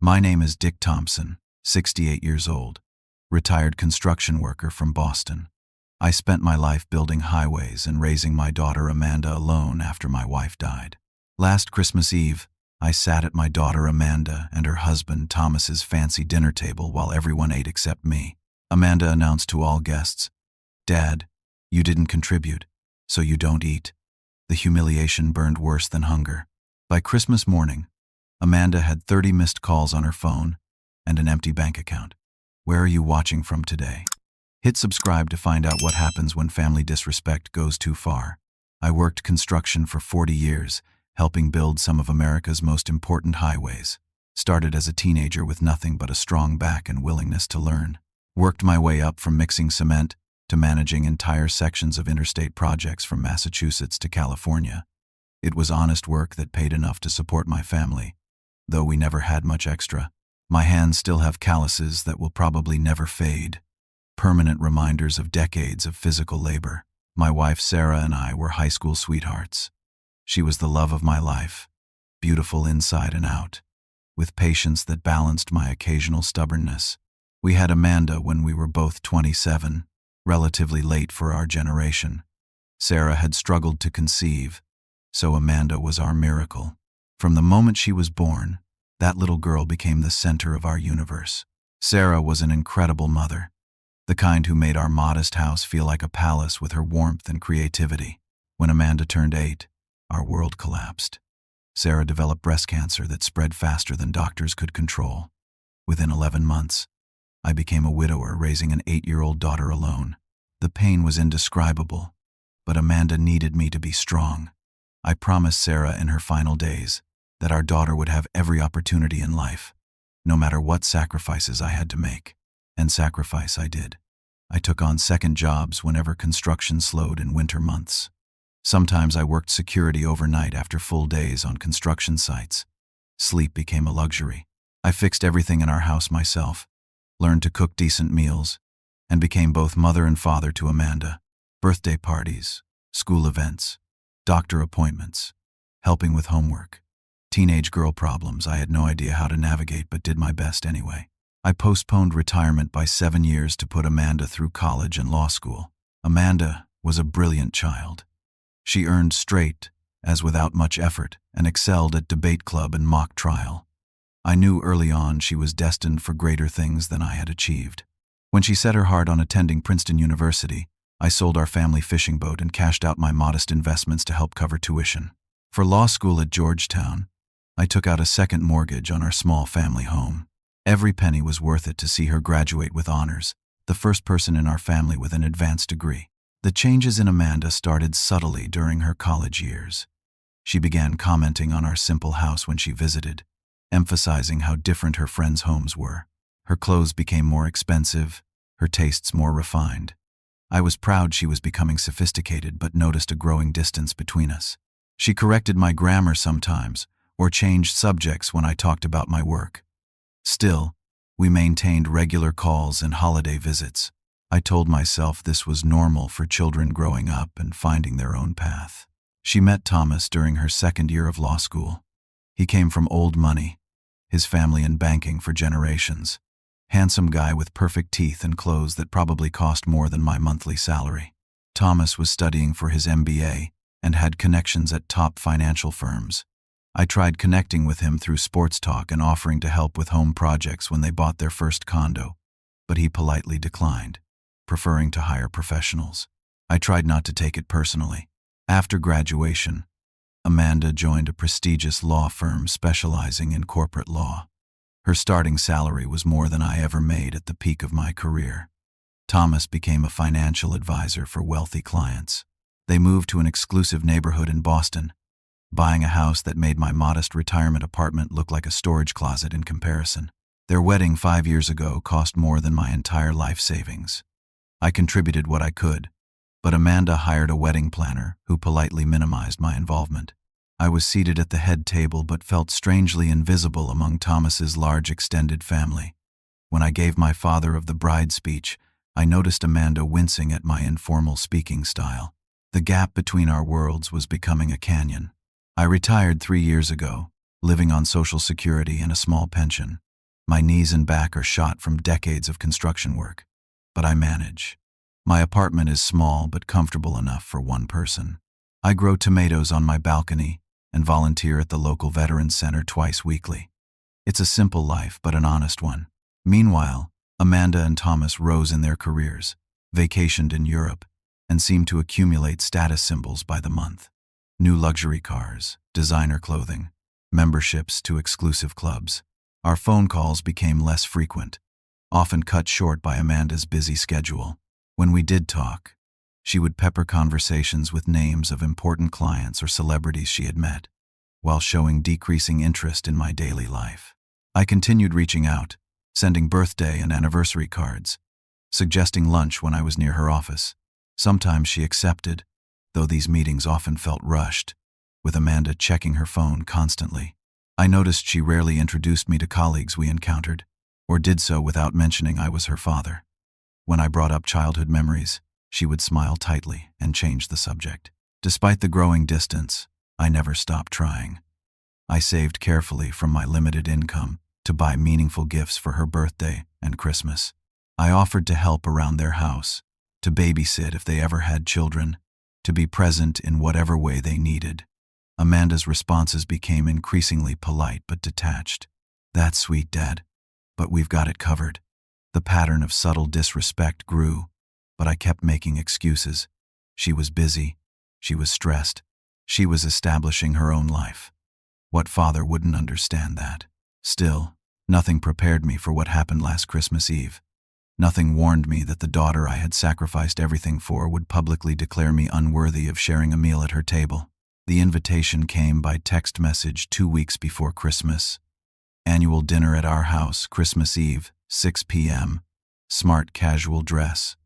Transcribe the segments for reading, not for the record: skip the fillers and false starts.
My name is Dick Thompson, 68 years old, retired construction worker from Boston. I spent my life building highways and raising my daughter Amanda alone after my wife died. Last Christmas Eve, I sat at my daughter Amanda and her husband Thomas's fancy dinner table while everyone ate except me. Amanda announced to all guests, "Dad, you didn't contribute, so you don't eat." The humiliation burned worse than hunger. By Christmas morning, Amanda had 30 missed calls on her phone and an empty bank account. Where are you watching from today? Hit subscribe to find out what happens when family disrespect goes too far. I worked construction for 40 years, helping build some of America's most important highways. Started as a teenager with nothing but a strong back and willingness to learn. Worked my way up from mixing cement to managing entire sections of interstate projects from Massachusetts to California. It was honest work that paid enough to support my family, though we never had much extra. My hands still have calluses that will probably never fade, permanent reminders of decades of physical labor. My wife Sarah and I were high school sweethearts. She was the love of my life, beautiful inside and out, with patience that balanced my occasional stubbornness. We had Amanda when we were both 27, relatively late for our generation. Sarah had struggled to conceive, so Amanda was our miracle. From the moment she was born, that little girl became the center of our universe. Sarah was an incredible mother, the kind who made our modest house feel like a palace with her warmth and creativity. When Amanda turned 8, our world collapsed. Sarah developed breast cancer that spread faster than doctors could control. Within 11 months, I became a widower raising an 8-year-old daughter alone. The pain was indescribable, but Amanda needed me to be strong. I promised Sarah in her final days that our daughter would have every opportunity in life, no matter what sacrifices I had to make. And sacrifice I did. I took on second jobs whenever construction slowed in winter months. Sometimes I worked security overnight after full days on construction sites. Sleep became a luxury. I fixed everything in our house myself, learned to cook decent meals, and became both mother and father to Amanda. Birthday parties, school events, doctor appointments, helping with homework. Teenage girl problems I had no idea how to navigate but did my best anyway. I postponed retirement by 7 years to put Amanda through college and law school. Amanda was a brilliant child. She earned straight, as without much effort, and excelled at debate club and mock trial. I knew early on she was destined for greater things than I had achieved. When she set her heart on attending Princeton University, I sold our family fishing boat and cashed out my modest investments to help cover tuition. For law school at Georgetown, I took out a second mortgage on our small family home. Every penny was worth it to see her graduate with honors, the first person in our family with an advanced degree. The changes in Amanda started subtly during her college years. She began commenting on our simple house when she visited, emphasizing how different her friends' homes were. Her clothes became more expensive, her tastes more refined. I was proud she was becoming sophisticated but noticed a growing distance between us. She corrected my grammar sometimes, or changed subjects when I talked about my work. Still, we maintained regular calls and holiday visits. I told myself this was normal for children growing up and finding their own path. She met Thomas during her second year of law school. He came from old money, his family in banking for generations. Handsome guy with perfect teeth and clothes that probably cost more than my monthly salary. Thomas was studying for his MBA and had connections at top financial firms. I tried connecting with him through sports talk and offering to help with home projects when they bought their first condo, but he politely declined, preferring to hire professionals. I tried not to take it personally. After graduation, Amanda joined a prestigious law firm specializing in corporate law. Her starting salary was more than I ever made at the peak of my career. Thomas became a financial advisor for wealthy clients. They moved to an exclusive neighborhood in Boston, buying a house that made my modest retirement apartment look like a storage closet in comparison. Their wedding 5 years ago cost more than my entire life savings. I contributed what I could, but Amanda hired a wedding planner who politely minimized my involvement. I was seated at the head table but felt strangely invisible among Thomas's large extended family. When I gave my father of the bride speech, I noticed Amanda wincing at my informal speaking style. The gap between our worlds was becoming a canyon. I retired 3 years ago, living on Social Security and a small pension. My knees and back are shot from decades of construction work, but I manage. My apartment is small but comfortable enough for one person. I grow tomatoes on my balcony and volunteer at the local Veterans Center twice weekly. It's a simple life, but an honest one. Meanwhile, Amanda and Thomas rose in their careers, vacationed in Europe, and seemed to accumulate status symbols by the month. New luxury cars, designer clothing, memberships to exclusive clubs. Our phone calls became less frequent, often cut short by Amanda's busy schedule. When we did talk, she would pepper conversations with names of important clients or celebrities she had met, while showing decreasing interest in my daily life. I continued reaching out, sending birthday and anniversary cards, suggesting lunch when I was near her office. Sometimes she accepted, though these meetings often felt rushed, with Amanda checking her phone constantly. I noticed she rarely introduced me to colleagues we encountered, or did so without mentioning I was her father. When I brought up childhood memories, she would smile tightly and change the subject. Despite the growing distance, I never stopped trying. I saved carefully from my limited income to buy meaningful gifts for her birthday and Christmas. I offered to help around their house, to babysit if they ever had children, to be present in whatever way they needed. Amanda's responses became increasingly polite but detached. "That's sweet, Dad, but we've got it covered." The pattern of subtle disrespect grew, but I kept making excuses. She was busy. She was stressed. She was establishing her own life. What father wouldn't understand that? Still, nothing prepared me for what happened last Christmas Eve. Nothing warned me that the daughter I had sacrificed everything for would publicly declare me unworthy of sharing a meal at her table. The invitation came by text message 2 weeks before Christmas. Annual dinner at our house, Christmas Eve, 6 p.m. Smart casual dress.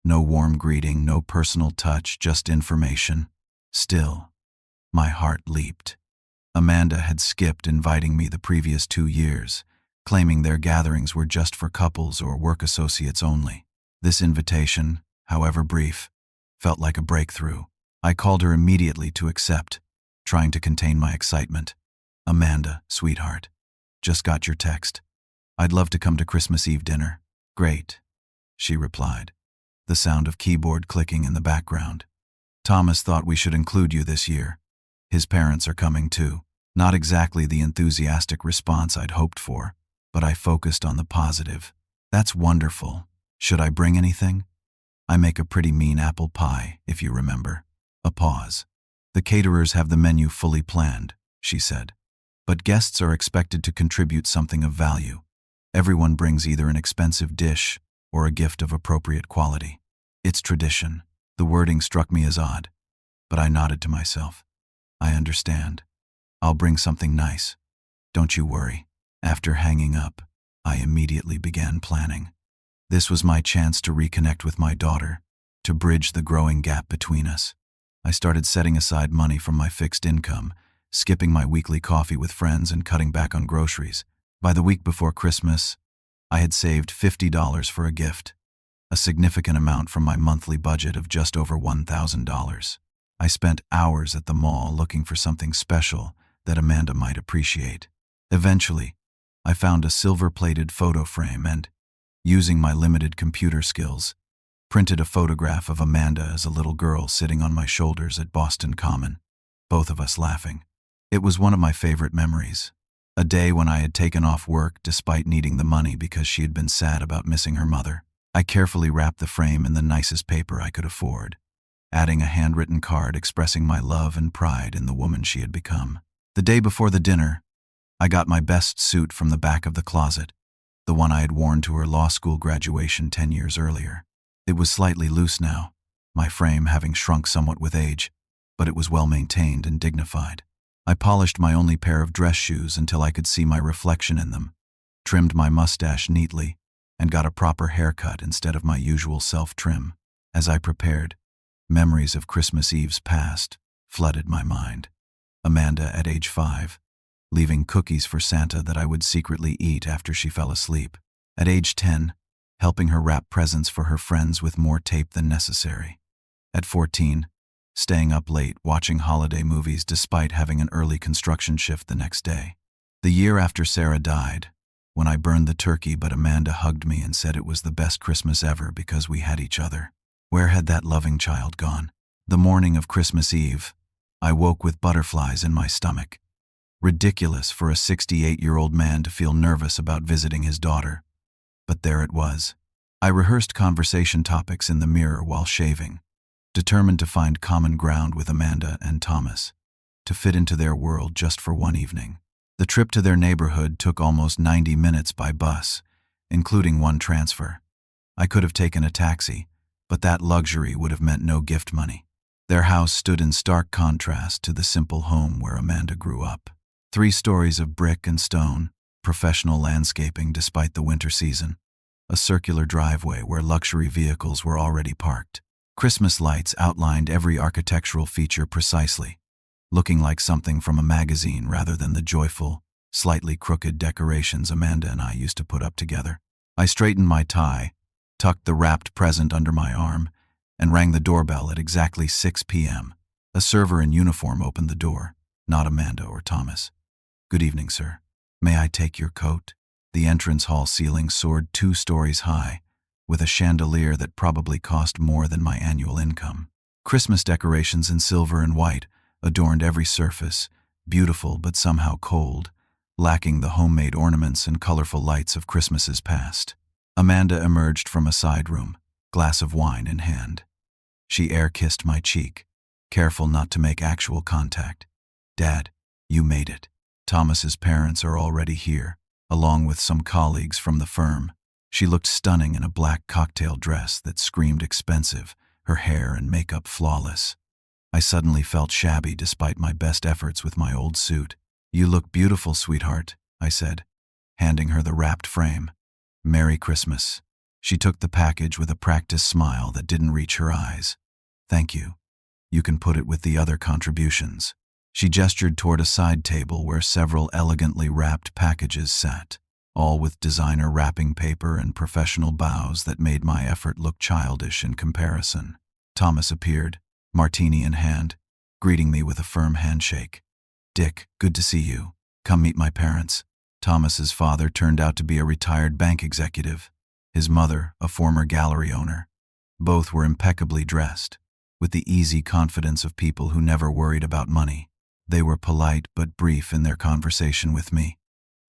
No warm greeting, no personal touch, just information. Still, my heart leaped. Amanda had skipped inviting me the previous 2 years, claiming their gatherings were just for couples or work associates only. This invitation, however brief, felt like a breakthrough. I called her immediately to accept, trying to contain my excitement. "Amanda, sweetheart, just got your text. I'd love to come to Christmas Eve dinner." "Great," she replied, the sound of keyboard clicking in the background. "Thomas thought we should include you this year. His parents are coming too." Not exactly the enthusiastic response I'd hoped for, but I focused on the positive. "That's wonderful. Should I bring anything? I make a pretty mean apple pie, if you remember." A pause. "The caterers have the menu fully planned," she said, "but guests are expected to contribute something of value. Everyone brings either an expensive dish or a gift of appropriate quality. It's tradition." The wording struck me as odd, but I nodded to myself. "I understand. I'll bring something nice. Don't you worry." After hanging up, I immediately began planning. This was my chance to reconnect with my daughter, to bridge the growing gap between us. I started setting aside money from my fixed income, skipping my weekly coffee with friends and cutting back on groceries. By the week before Christmas, I had saved $50 for a gift, a significant amount from my monthly budget of just over $1,000. I spent hours at the mall looking for something special that Amanda might appreciate. Eventually, I found a silver-plated photo frame and, using my limited computer skills, printed a photograph of Amanda as a little girl sitting on my shoulders at Boston Common, both of us laughing. It was one of my favorite memories, a day when I had taken off work despite needing the money because she had been sad about missing her mother. I carefully wrapped the frame in the nicest paper I could afford, adding a handwritten card expressing my love and pride in the woman she had become. The day before the dinner, I got my best suit from the back of the closet, the one I had worn to her law school graduation 10 years earlier. It was slightly loose now, my frame having shrunk somewhat with age, but it was well maintained and dignified. I polished my only pair of dress shoes until I could see my reflection in them, trimmed my mustache neatly, and got a proper haircut instead of my usual self-trim. As I prepared, memories of Christmas Eve's past flooded my mind. Amanda at age 5, leaving cookies for Santa that I would secretly eat after she fell asleep. At age 10, helping her wrap presents for her friends with more tape than necessary. At 14, staying up late watching holiday movies despite having an early construction shift the next day. The year after Sarah died, when I burned the turkey, but Amanda hugged me and said it was the best Christmas ever because we had each other. Where had that loving child gone? The morning of Christmas Eve, I woke with butterflies in my stomach. Ridiculous for a 68-year-old man to feel nervous about visiting his daughter. But there it was. I rehearsed conversation topics in the mirror while shaving, determined to find common ground with Amanda and Thomas, to fit into their world just for one evening. The trip to their neighborhood took almost 90 minutes by bus, including one transfer. I could have taken a taxi, but that luxury would have meant no gift money. Their house stood in stark contrast to the simple home where Amanda grew up. 3 stories of brick and stone, professional landscaping despite the winter season, a circular driveway where luxury vehicles were already parked. Christmas lights outlined every architectural feature precisely, looking like something from a magazine rather than the joyful, slightly crooked decorations Amanda and I used to put up together. I straightened my tie, tucked the wrapped present under my arm, and rang the doorbell at exactly 6 p.m. A server in uniform opened the door, not Amanda or Thomas. "Good evening, sir. May I take your coat?" The entrance hall ceiling soared 2 stories high, with a chandelier that probably cost more than my annual income. Christmas decorations in silver and white adorned every surface, beautiful but somehow cold, lacking the homemade ornaments and colorful lights of Christmases past. Amanda emerged from a side room, glass of wine in hand. She air-kissed my cheek, careful not to make actual contact. "Dad, you made it. Thomas's parents are already here, along with some colleagues from the firm." She looked stunning in a black cocktail dress that screamed expensive, her hair and makeup flawless. I suddenly felt shabby despite my best efforts with my old suit. "You look beautiful, sweetheart," I said, handing her the wrapped frame. "Merry Christmas." She took the package with a practiced smile that didn't reach her eyes. "Thank you. You can put it with the other contributions." She gestured toward a side table where several elegantly wrapped packages sat, all with designer wrapping paper and professional bows that made my effort look childish in comparison. Thomas appeared, martini in hand, greeting me with a firm handshake. "Dick, good to see you. Come meet my parents." Thomas's father turned out to be a retired bank executive, his mother a former gallery owner. Both were impeccably dressed, with the easy confidence of people who never worried about money. They were polite but brief in their conversation with me,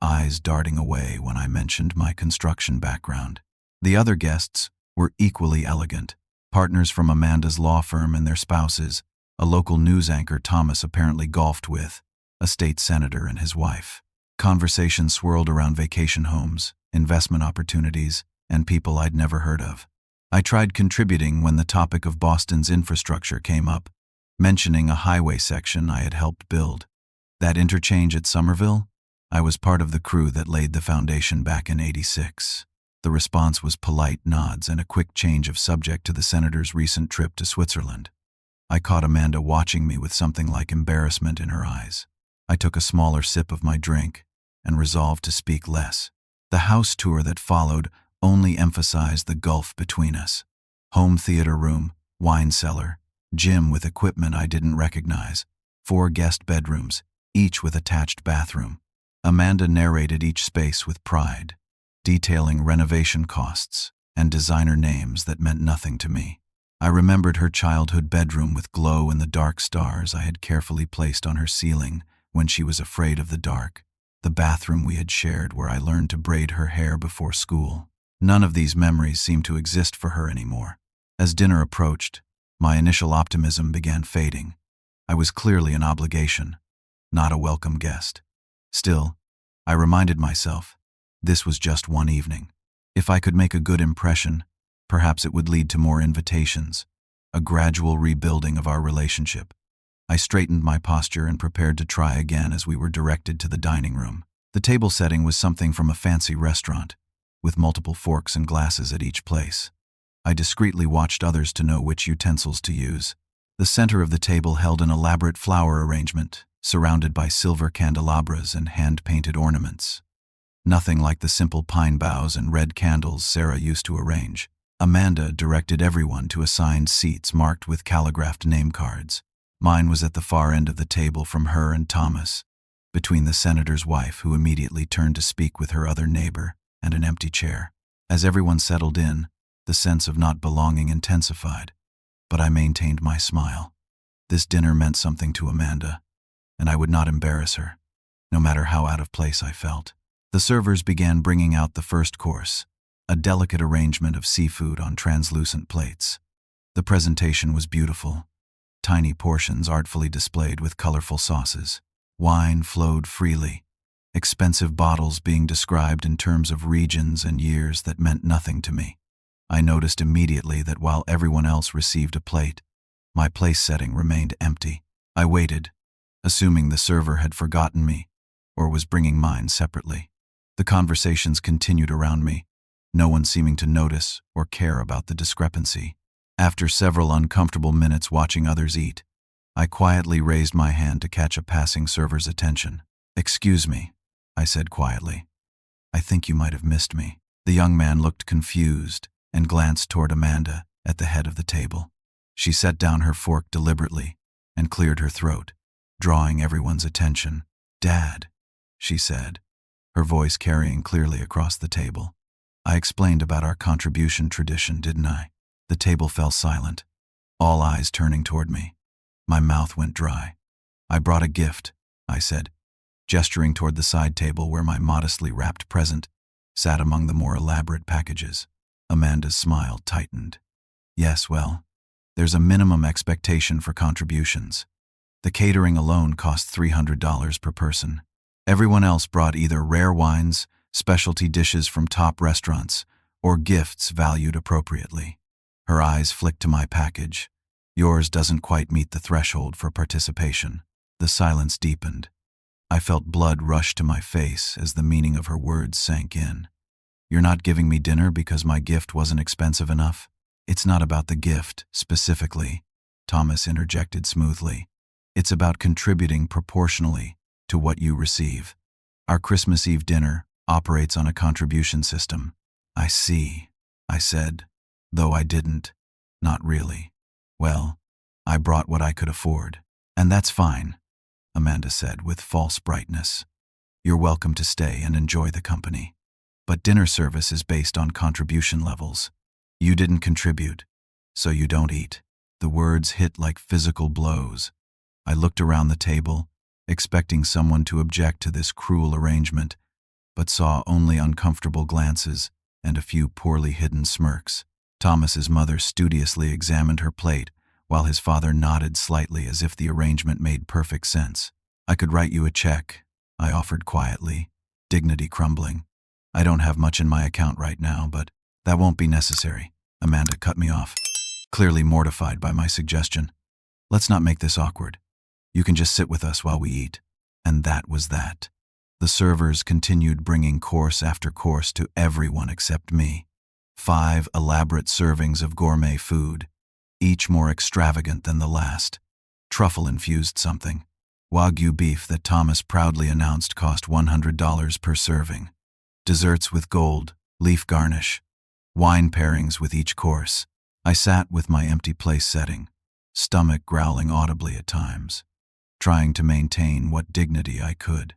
eyes darting away when I mentioned my construction background. The other guests were equally elegant, partners from Amanda's law firm and their spouses, a local news anchor Thomas apparently golfed with, a state senator and his wife. Conversation swirled around vacation homes, investment opportunities, and people I'd never heard of. I tried contributing when the topic of Boston's infrastructure came up, mentioning a highway section I had helped build. That interchange at Somerville? I was part of the crew that laid the foundation back in '86. The response was polite nods and a quick change of subject to the senator's recent trip to Switzerland. I caught Amanda watching me with something like embarrassment in her eyes. I took a smaller sip of my drink and resolved to speak less. The house tour that followed only emphasized the gulf between us. Home theater room, wine cellar, gym with equipment I didn't recognize, 4 guest bedrooms, each with attached bathroom. Amanda narrated each space with pride, detailing renovation costs and designer names that meant nothing to me. I remembered her childhood bedroom with glow-in-the-dark stars I had carefully placed on her ceiling when she was afraid of the dark, the bathroom we had shared where I learned to braid her hair before school. None of these memories seemed to exist for her anymore. As dinner approached, my initial optimism began fading. I was clearly an obligation, not a welcome guest. Still, I reminded myself, this was just one evening. If I could make a good impression, perhaps it would lead to more invitations, a gradual rebuilding of our relationship. I straightened my posture and prepared to try again as we were directed to the dining room. The table setting was something from a fancy restaurant, with multiple forks and glasses at each place. I discreetly watched others to know which utensils to use. The center of the table held an elaborate flower arrangement, surrounded by silver candelabras and hand-painted ornaments. Nothing like the simple pine boughs and red candles Sarah used to arrange. Amanda directed everyone to assigned seats marked with calligraphed name cards. Mine was at the far end of the table from her and Thomas, between the senator's wife, who immediately turned to speak with her other neighbor, and an empty chair. As everyone settled in, the sense of not belonging intensified, but I maintained my smile. This dinner meant something to Amanda, and I would not embarrass her, no matter how out of place I felt. The servers began bringing out the first course, a delicate arrangement of seafood on translucent plates. The presentation was beautiful, tiny portions artfully displayed with colorful sauces. Wine flowed freely, expensive bottles being described in terms of regions and years that meant nothing to me. I noticed immediately that while everyone else received a plate, my place setting remained empty. I waited, assuming the server had forgotten me or was bringing mine separately. The conversations continued around me, no one seeming to notice or care about the discrepancy. After several uncomfortable minutes watching others eat, I quietly raised my hand to catch a passing server's attention. "Excuse me," I said quietly. "I think you might have missed me." The young man looked confused and glanced toward Amanda at the head of the table. She set down her fork deliberately and cleared her throat, drawing everyone's attention. "Dad," she said, her voice carrying clearly across the table. "I explained about our contribution tradition, didn't I?" The table fell silent, all eyes turning toward me. My mouth went dry. "I brought a gift," I said, gesturing toward the side table where my modestly wrapped present sat among the more elaborate packages. Amanda's smile tightened. "Yes, well, there's a minimum expectation for contributions. The catering alone cost $300 per person. Everyone else brought either rare wines, specialty dishes from top restaurants, or gifts valued appropriately." Her eyes flicked to my package. "Yours doesn't quite meet the threshold for participation." The silence deepened. I felt blood rush to my face as the meaning of her words sank in. "You're not giving me dinner because my gift wasn't expensive enough?" "It's not about the gift, specifically," Thomas interjected smoothly. "It's about contributing proportionally to what you receive. Our Christmas Eve dinner operates on a contribution system." "I see," I said, though I didn't. Not really. "Well, I brought what I could afford." "And that's fine," Amanda said with false brightness. "You're welcome to stay and enjoy the company. But dinner service is based on contribution levels. You didn't contribute, so you don't eat." The words hit like physical blows. I looked around the table, expecting someone to object to this cruel arrangement, but saw only uncomfortable glances and a few poorly hidden smirks. Thomas's mother studiously examined her plate, while his father nodded slightly as if the arrangement made perfect sense. "I could write you a check," I offered quietly, dignity crumbling. "I don't have much in my account right now, but that won't be necessary." Amanda cut me off, clearly mortified by my suggestion. "Let's not make this awkward. You can just sit with us while we eat." And that was that. The servers continued bringing course after course to everyone except me. 5 elaborate servings of gourmet food, each more extravagant than the last. Truffle-infused something. Wagyu beef that Thomas proudly announced cost $100 per serving. Desserts with gold, leaf garnish. Wine pairings with each course. I sat with my empty place setting, stomach growling audibly at times, trying to maintain what dignity I could.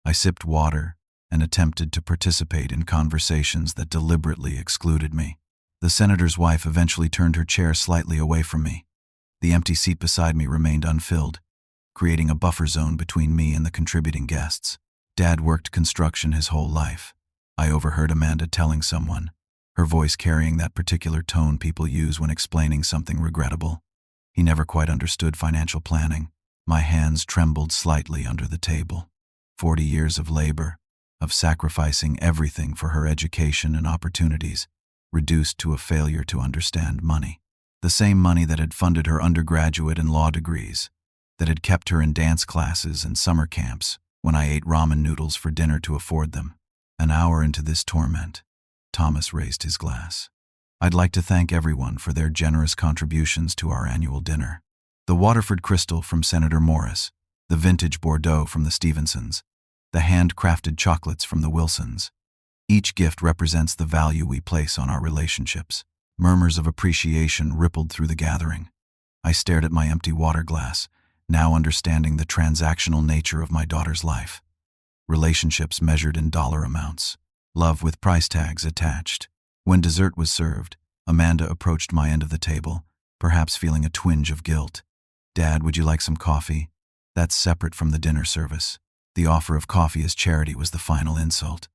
I sipped water and attempted to participate in conversations that deliberately excluded me. The senator's wife eventually turned her chair slightly away from me. The empty seat beside me remained unfilled, creating a buffer zone between me and the contributing guests. Dad worked construction his whole life. I overheard Amanda telling someone, her voice carrying that particular tone people use when explaining something regrettable. He never quite understood financial planning. My hands trembled slightly under the table. 40 years of labor, of sacrificing everything for her education and opportunities, reduced to a failure to understand money. The same money that had funded her undergraduate and law degrees, that had kept her in dance classes and summer camps when I ate ramen noodles for dinner to afford them. An hour into this torment, Thomas raised his glass. "I'd like to thank everyone for their generous contributions to our annual dinner. The Waterford Crystal from Senator Morris, the vintage Bordeaux from the Stevensons, the handcrafted chocolates from the Wilsons. Each gift represents the value we place on our relationships." Murmurs of appreciation rippled through the gathering. I stared at my empty water glass, now understanding the transactional nature of my daughter's life. Relationships measured in dollar amounts. Love with price tags attached. When dessert was served, Amanda approached my end of the table, perhaps feeling a twinge of guilt. "Dad, would you like some coffee?" That's separate from the dinner service. The offer of coffee as charity was the final insult.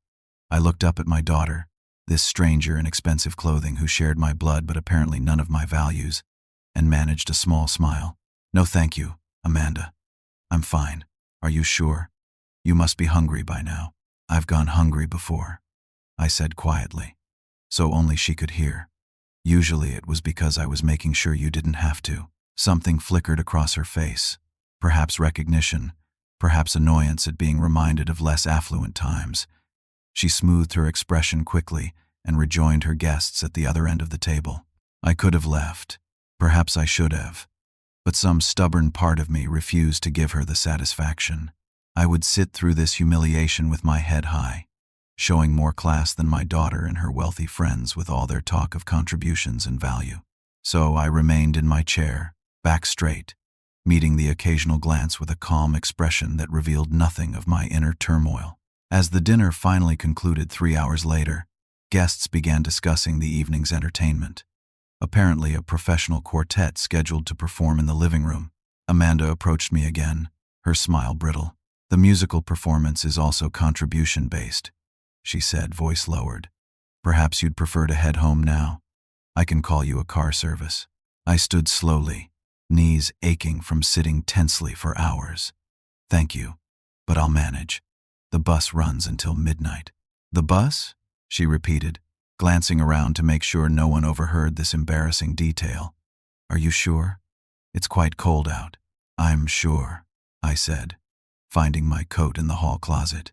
I looked up at my daughter, this stranger in expensive clothing who shared my blood but apparently none of my values, and managed a small smile. "No thank you, Amanda. I'm fine. Are you sure? You must be hungry by now." "I've gone hungry before," I said quietly, so only she could hear. "Usually it was because I was making sure you didn't have to." Something flickered across her face, perhaps recognition, perhaps annoyance at being reminded of less affluent times. She smoothed her expression quickly and rejoined her guests at the other end of the table. I could have left. Perhaps I should have. But some stubborn part of me refused to give her the satisfaction. I would sit through this humiliation with my head high, showing more class than my daughter and her wealthy friends with all their talk of contributions and value. So I remained in my chair, back straight, meeting the occasional glance with a calm expression that revealed nothing of my inner turmoil. As the dinner finally concluded 3 hours later, guests began discussing the evening's entertainment. Apparently a professional quartet scheduled to perform in the living room. Amanda approached me again, her smile brittle. "The musical performance is also contribution-based," she said, voice lowered. "Perhaps you'd prefer to head home now? I can call you a car service." I stood slowly, knees aching from sitting tensely for hours. "Thank you, but I'll manage. The bus runs until midnight." "The bus?" she repeated, glancing around to make sure no one overheard this embarrassing detail. "Are you sure? It's quite cold out." "I'm sure," I said, finding my coat in the hall closet.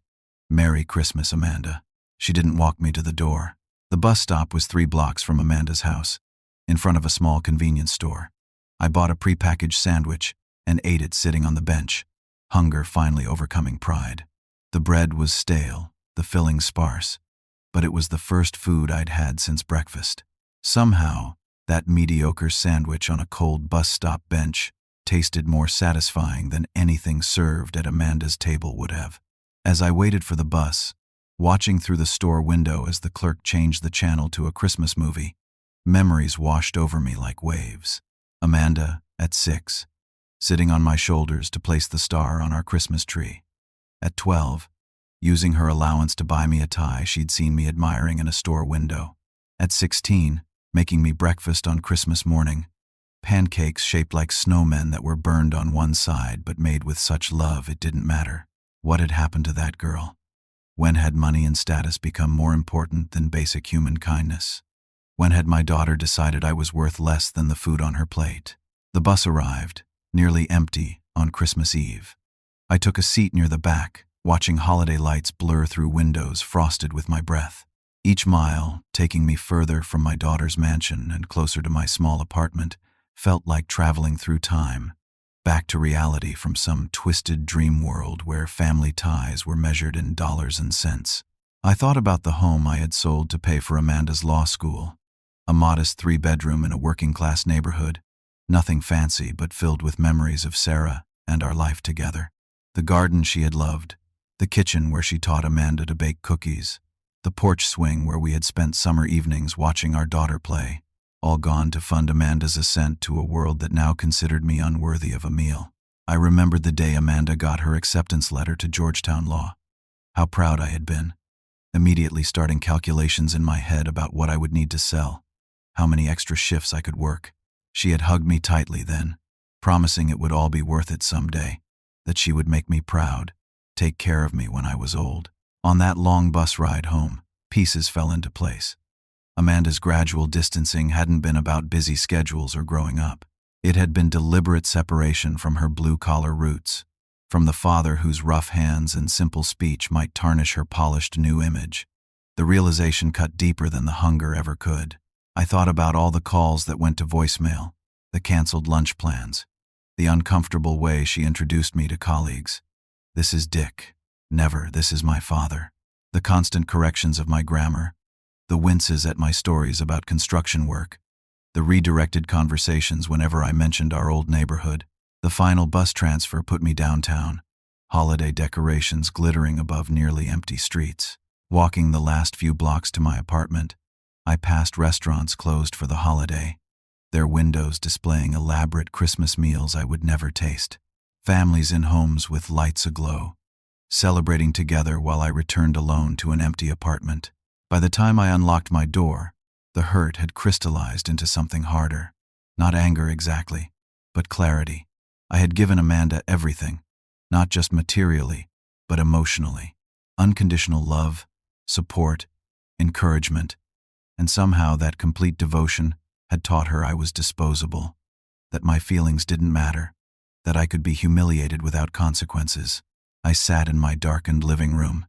"Merry Christmas, Amanda." She didn't walk me to the door. The bus stop was 3 blocks from Amanda's house, in front of a small convenience store. I bought a prepackaged sandwich and ate it sitting on the bench, hunger finally overcoming pride. The bread was stale, the filling sparse, but it was the first food I'd had since breakfast. Somehow, that mediocre sandwich on a cold bus stop bench tasted more satisfying than anything served at Amanda's table would have. As I waited for the bus, watching through the store window as the clerk changed the channel to a Christmas movie, memories washed over me like waves. Amanda, at 6, sitting on my shoulders to place the star on our Christmas tree. At 12, using her allowance to buy me a tie she'd seen me admiring in a store window. At 16, making me breakfast on Christmas morning, pancakes shaped like snowmen that were burned on one side but made with such love it didn't matter. What had happened to that girl? When had money and status become more important than basic human kindness? When had my daughter decided I was worth less than the food on her plate? The bus arrived, nearly empty, on Christmas Eve. I took a seat near the back, watching holiday lights blur through windows frosted with my breath. Each mile, taking me further from my daughter's mansion and closer to my small apartment, felt like traveling through time, back to reality from some twisted dream world where family ties were measured in dollars and cents. I thought about the home I had sold to pay for Amanda's law school, a modest 3-bedroom in a working-class neighborhood, nothing fancy but filled with memories of Sarah and our life together. The garden she had loved, the kitchen where she taught Amanda to bake cookies, the porch swing where we had spent summer evenings watching our daughter play, all gone to fund Amanda's ascent to a world that now considered me unworthy of a meal. I remembered the day Amanda got her acceptance letter to Georgetown Law. How proud I had been, immediately starting calculations in my head about what I would need to sell, how many extra shifts I could work. She had hugged me tightly then, promising it would all be worth it someday, that she would make me proud, take care of me when I was old. On that long bus ride home, pieces fell into place. Amanda's gradual distancing hadn't been about busy schedules or growing up. It had been deliberate separation from her blue-collar roots, from the father whose rough hands and simple speech might tarnish her polished new image. The realization cut deeper than the hunger ever could. I thought about all the calls that went to voicemail, the canceled lunch plans, the uncomfortable way she introduced me to colleagues. "This is Dick. Never, this is my father." The constant corrections of my grammar, the winces at my stories about construction work, the redirected conversations whenever I mentioned our old neighborhood. The final bus transfer put me downtown, holiday decorations glittering above nearly empty streets. Walking the last few blocks to my apartment, I passed restaurants closed for the holiday, their windows displaying elaborate Christmas meals I would never taste. Families in homes with lights aglow, celebrating together while I returned alone to an empty apartment. By the time I unlocked my door, the hurt had crystallized into something harder. Not anger exactly, but clarity. I had given Amanda everything, not just materially, but emotionally. Unconditional love, support, encouragement, and somehow that complete devotion had taught her I was disposable, that my feelings didn't matter, that I could be humiliated without consequences. I sat in my darkened living room,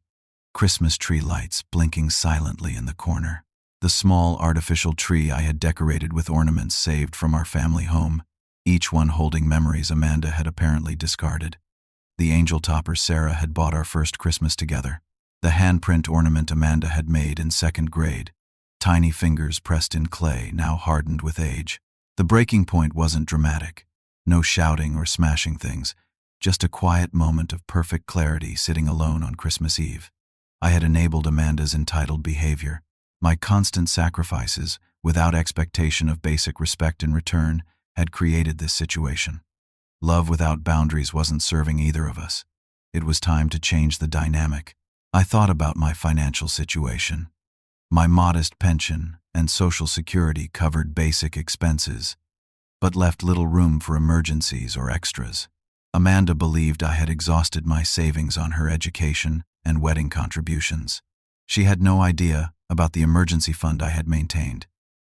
Christmas tree lights blinking silently in the corner. The small artificial tree I had decorated with ornaments saved from our family home, each one holding memories Amanda had apparently discarded. The angel topper Sarah had bought our first Christmas together. The handprint ornament Amanda had made in second grade, tiny fingers pressed in clay now hardened with age. The breaking point wasn't dramatic. No shouting or smashing things, just a quiet moment of perfect clarity sitting alone on Christmas Eve. I had enabled Amanda's entitled behavior. My constant sacrifices, without expectation of basic respect in return, had created this situation. Love without boundaries wasn't serving either of us. It was time to change the dynamic. I thought about my financial situation. My modest pension and Social Security covered basic expenses, but left little room for emergencies or extras. Amanda believed I had exhausted my savings on her education and wedding contributions. She had no idea about the emergency fund I had maintained,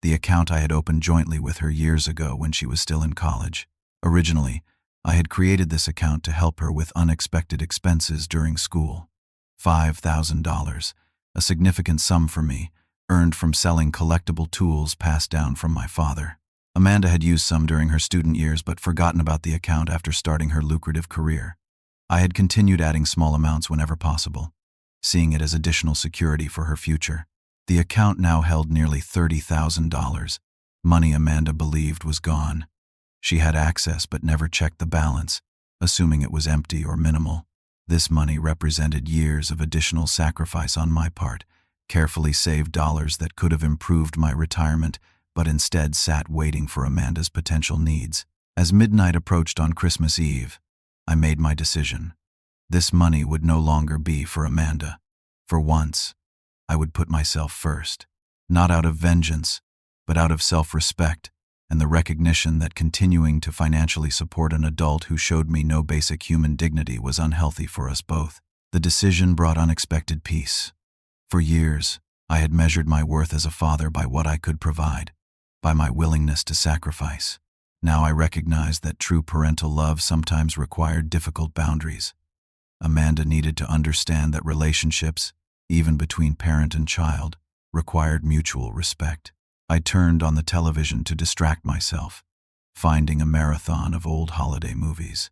the account I had opened jointly with her years ago when she was still in college. Originally, I had created this account to help her with unexpected expenses during school. $5,000, a significant sum for me, earned from selling collectible tools passed down from my father. Amanda had used some during her student years but forgotten about the account after starting her lucrative career. I had continued adding small amounts whenever possible, seeing it as additional security for her future. The account now held nearly $30,000, money Amanda believed was gone. She had access but never checked the balance, assuming it was empty or minimal. This money represented years of additional sacrifice on my part, carefully saved dollars that could have improved my retirement, but instead sat waiting for Amanda's potential needs. As midnight approached on Christmas Eve, I made my decision. This money would no longer be for Amanda. For once, I would put myself first, not out of vengeance, but out of self-respect and the recognition that continuing to financially support an adult who showed me no basic human dignity was unhealthy for us both. The decision brought unexpected peace. For years, I had measured my worth as a father by what I could provide, by my willingness to sacrifice. Now I recognized that true parental love sometimes required difficult boundaries. Amanda needed to understand that relationships, even between parent and child, required mutual respect. I turned on the television to distract myself, finding a marathon of old holiday movies.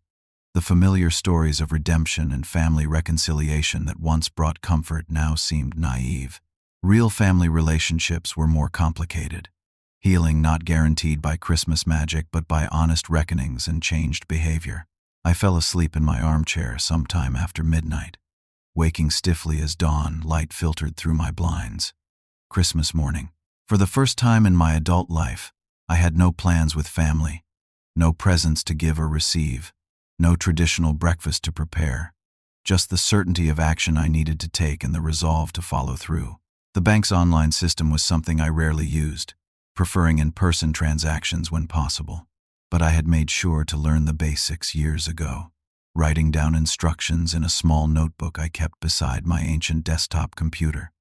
The familiar stories of redemption and family reconciliation that once brought comfort now seemed naive. Real family relationships were more complicated. Healing not guaranteed by Christmas magic but by honest reckonings and changed behavior. I fell asleep in my armchair sometime after midnight, waking stiffly as dawn light filtered through my blinds. Christmas morning. For the first time in my adult life, I had no plans with family, no presents to give or receive, no traditional breakfast to prepare, just the certainty of action I needed to take and the resolve to follow through. The bank's online system was something I rarely used, preferring in-person transactions when possible. But I had made sure to learn the basics years ago, writing down instructions in a small notebook I kept beside my ancient desktop computer.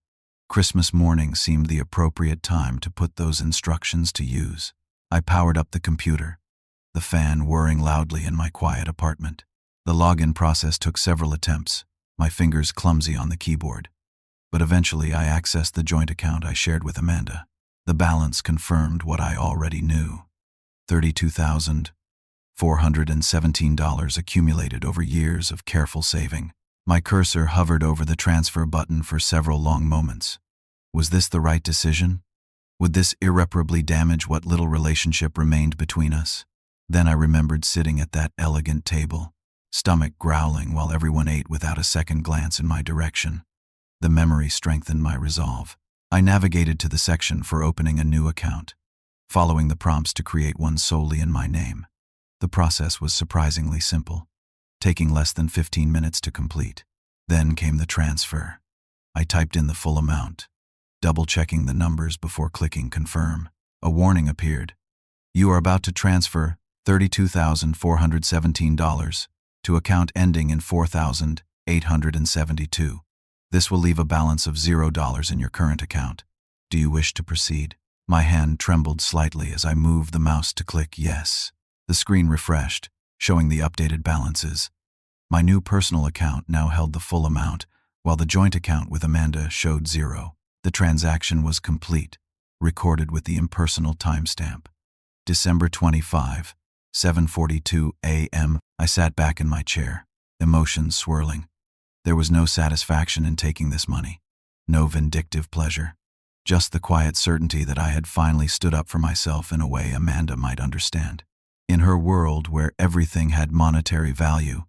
Christmas morning seemed the appropriate time to put those instructions to use. I powered up the computer, the fan whirring loudly in my quiet apartment. The login process took several attempts, my fingers clumsy on the keyboard. But eventually I accessed the joint account I shared with Amanda. The balance confirmed what I already knew. $32,417 accumulated over years of careful saving. My cursor hovered over the transfer button for several long moments. Was this the right decision? Would this irreparably damage what little relationship remained between us? Then I remembered sitting at that elegant table, stomach growling while everyone ate without a second glance in my direction. The memory strengthened my resolve. I navigated to the section for opening a new account, following the prompts to create one solely in my name. The process was surprisingly simple, taking less than 15 minutes to complete. Then came the transfer. I typed in the full amount, double-checking the numbers before clicking confirm. A warning appeared. You are about to transfer $32,417 to account ending in 4,872. This will leave a balance of $0 in your current account. Do you wish to proceed? My hand trembled slightly as I moved the mouse to click yes. The screen refreshed, showing the updated balances. My new personal account now held the full amount, while the joint account with Amanda showed 0. The transaction was complete, recorded with the impersonal timestamp. December 25, 7:42 a.m. I sat back in my chair, emotions swirling. There was no satisfaction in taking this money, no vindictive pleasure, just the quiet certainty that I had finally stood up for myself in a way Amanda might understand. In her world where everything had monetary value,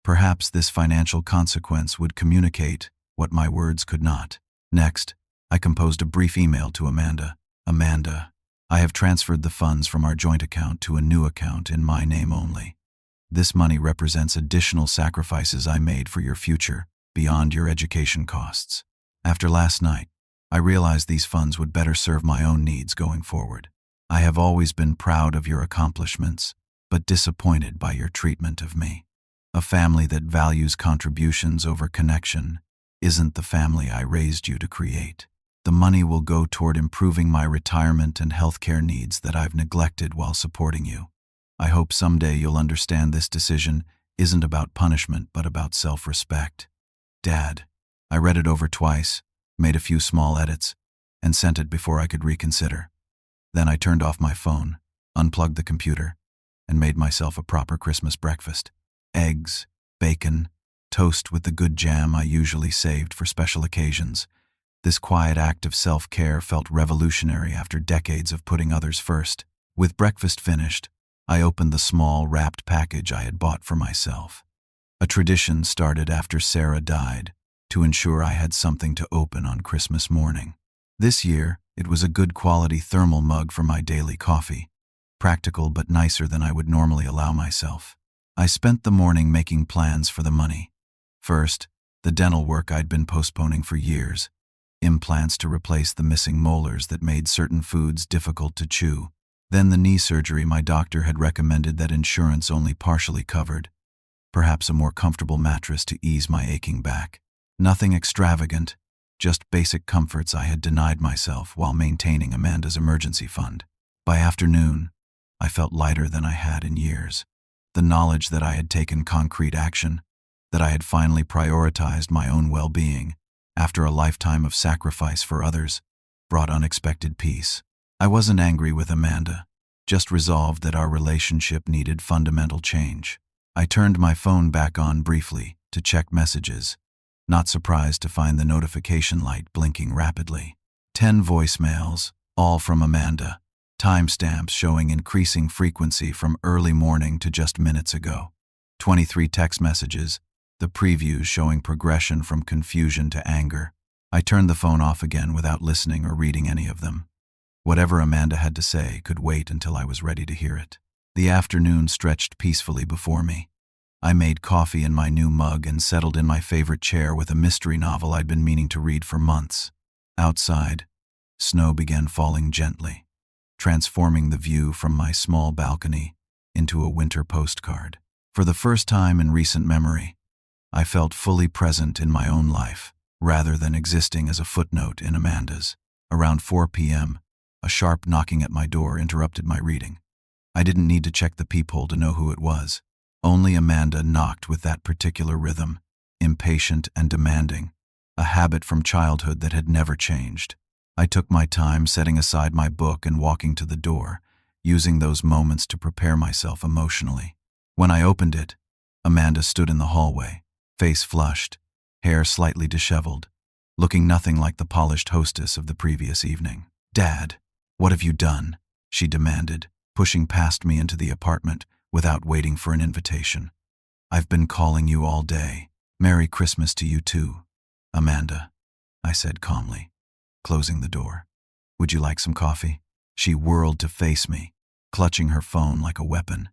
perhaps this financial consequence would communicate what my words could not. Next, I composed a brief email to Amanda. Amanda, I have transferred the funds from our joint account to a new account in my name only. This money represents additional sacrifices I made for your future, beyond your education costs. After last night, I realized these funds would better serve my own needs going forward. I have always been proud of your accomplishments, but disappointed by your treatment of me. A family that values contributions over connection isn't the family I raised you to create. The money will go toward improving my retirement and healthcare needs that I've neglected while supporting you. I hope someday you'll understand this decision isn't about punishment but about self-respect. Dad. I read it over twice, made a few small edits, and sent it before I could reconsider. Then I turned off my phone, unplugged the computer, and made myself a proper Christmas breakfast. Eggs, bacon, toast with the good jam I usually saved for special occasions. This quiet act of self-care felt revolutionary after decades of putting others first. With breakfast finished, I opened the small, wrapped package I had bought for myself. A tradition started after Sarah died, to ensure I had something to open on Christmas morning. This year, it was a good quality thermal mug for my daily coffee, practical but nicer than I would normally allow myself. I spent the morning making plans for the money. First, the dental work I'd been postponing for years, implants to replace the missing molars that made certain foods difficult to chew. Then the knee surgery my doctor had recommended that insurance only partially covered, perhaps a more comfortable mattress to ease my aching back. Nothing extravagant, just basic comforts I had denied myself while maintaining Amanda's emergency fund. By afternoon, I felt lighter than I had in years. The knowledge that I had taken concrete action, that I had finally prioritized my own well-being, after a lifetime of sacrifice for others, brought unexpected peace. I wasn't angry with Amanda, just resolved that our relationship needed fundamental change. I turned my phone back on briefly to check messages, not surprised to find the notification light blinking rapidly. 10 voicemails, all from Amanda, timestamps showing increasing frequency from early morning to just minutes ago. 23 text messages, the previews showing progression from confusion to anger. I turned the phone off again without listening or reading any of them. Whatever Amanda had to say could wait until I was ready to hear it. The afternoon stretched peacefully before me. I made coffee in my new mug and settled in my favorite chair with a mystery novel I'd been meaning to read for months. Outside, snow began falling gently, transforming the view from my small balcony into a winter postcard. For the first time in recent memory, I felt fully present in my own life, rather than existing as a footnote in Amanda's. Around 4 p.m., a sharp knocking at my door interrupted my reading. I didn't need to check the peephole to know who it was. Only Amanda knocked with that particular rhythm, impatient and demanding, a habit from childhood that had never changed. I took my time setting aside my book and walking to the door, using those moments to prepare myself emotionally. When I opened it, Amanda stood in the hallway, face flushed, hair slightly disheveled, looking nothing like the polished hostess of the previous evening. "Dad, what have you done?" she demanded, pushing past me into the apartment without waiting for an invitation. "I've been calling you all day. Merry Christmas to you too, Amanda," I said calmly, closing the door. "Would you like some coffee?" She whirled to face me, clutching her phone like a weapon.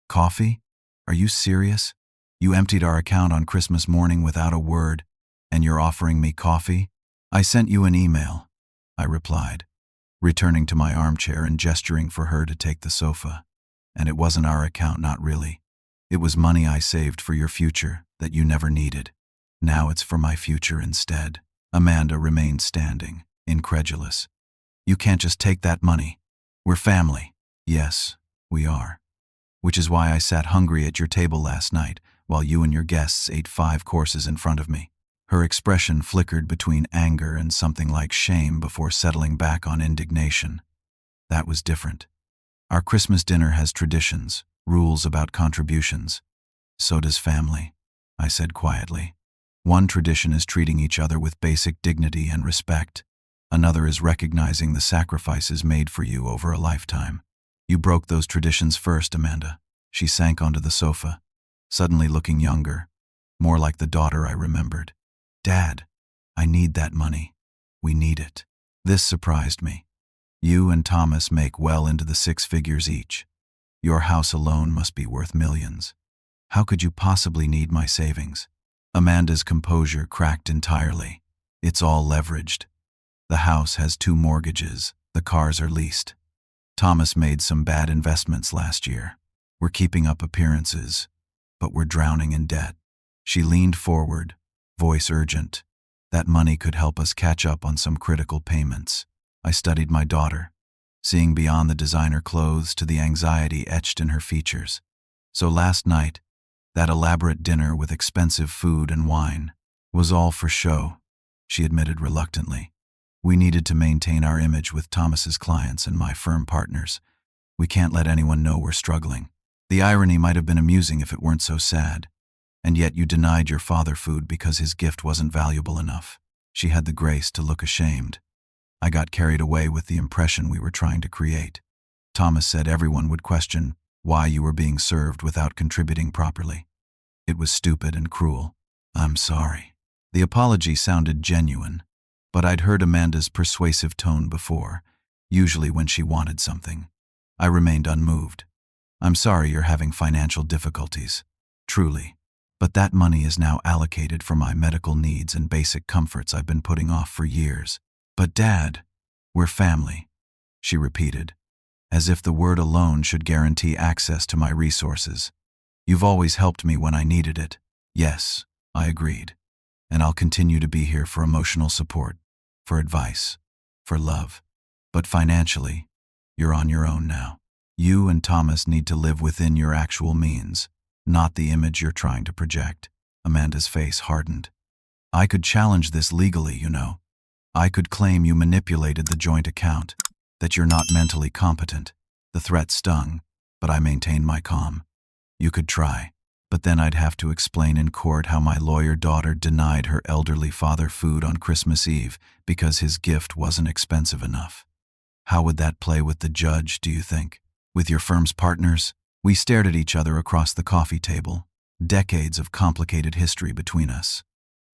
"Coffee? Are you serious? You emptied our account on Christmas morning without a word, and you're offering me coffee?" "I sent you an email," I replied, returning to my armchair and gesturing for her to take the sofa. "And it wasn't our account, not really. It was money I saved for your future that you never needed. Now it's for my future instead." Amanda remained standing, incredulous. "You can't just take that money. We're family." "Yes, we are. Which is why I sat hungry at your table last night while you and your guests ate 5 courses in front of me." Her expression flickered between anger and something like shame before settling back on indignation. "That was different. Our Christmas dinner has traditions, rules about contributions. So does family," I said quietly. "One tradition is treating each other with basic dignity and respect. Another is recognizing the sacrifices made for you over a lifetime. You broke those traditions first, Amanda." She sank onto the sofa, suddenly looking younger, more like the daughter I remembered. "Dad, I need that money. We need it." This surprised me. "You and Thomas make well into the 6 figures each. Your house alone must be worth millions. How could you possibly need my savings?" Amanda's composure cracked entirely. "It's all leveraged. The house has 2 mortgages, the cars are leased. Thomas made some bad investments last year. We're keeping up appearances, but we're drowning in debt." She leaned forward, voice urgent. "That money could help us catch up on some critical payments." I studied my daughter, seeing beyond the designer clothes to the anxiety etched in her features. "So last night, that elaborate dinner with expensive food and wine was all for show," she admitted reluctantly. "We needed to maintain our image with Thomas's clients and my firm partners. We can't let anyone know we're struggling. The irony might have been amusing if it weren't so sad. And yet you denied your father food because his gift wasn't valuable enough." She had the grace to look ashamed. "I got carried away with the impression we were trying to create. Thomas said everyone would question why you were being served without contributing properly. It was stupid and cruel. I'm sorry." The apology sounded genuine, but I'd heard Amanda's persuasive tone before, usually when she wanted something. I remained unmoved. "I'm sorry you're having financial difficulties. Truly. But that money is now allocated for my medical needs and basic comforts I've been putting off for years." "But Dad, we're family," she repeated, as if the word alone should guarantee access to my resources. "You've always helped me when I needed it." "Yes," I agreed, "and I'll continue to be here for emotional support, for advice, for love. But financially, you're on your own now. You and Thomas need to live within your actual means, not the image you're trying to project." Amanda's face hardened. "I could challenge this legally, you know. I could claim you manipulated the joint account, that you're not mentally competent." The threat stung, but I maintained my calm. "You could try, but then I'd have to explain in court how my lawyer daughter denied her elderly father food on Christmas Eve because his gift wasn't expensive enough. How would that play with the judge, do you think? With your firm's partners?" We stared at each other across the coffee table, decades of complicated history between us.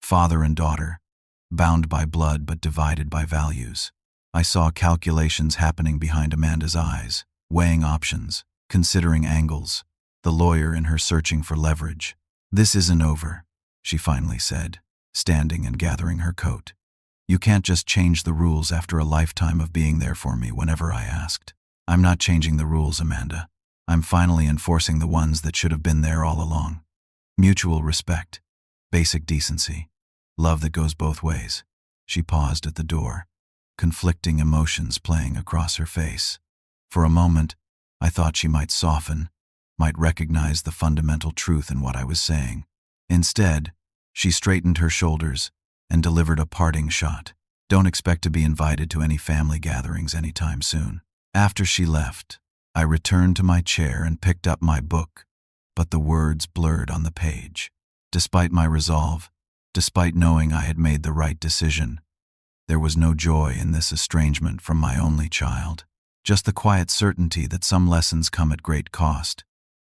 Father and daughter, bound by blood but divided by values. I saw calculations happening behind Amanda's eyes, weighing options, considering angles, the lawyer in her searching for leverage. "This isn't over," she finally said, standing and gathering her coat. "You can't just change the rules after a lifetime of being there for me whenever I asked." "I'm not changing the rules, Amanda. I'm finally enforcing the ones that should have been there all along. Mutual respect, basic decency, love that goes both ways." She paused at the door, conflicting emotions playing across her face. For a moment, I thought she might soften, might recognize the fundamental truth in what I was saying. Instead, she straightened her shoulders and delivered a parting shot. "Don't expect to be invited to any family gatherings anytime soon." After she left, I returned to my chair and picked up my book, but the words blurred on the page. Despite my resolve, despite knowing I had made the right decision, there was no joy in this estrangement from my only child. just the quiet certainty that some lessons come at great cost,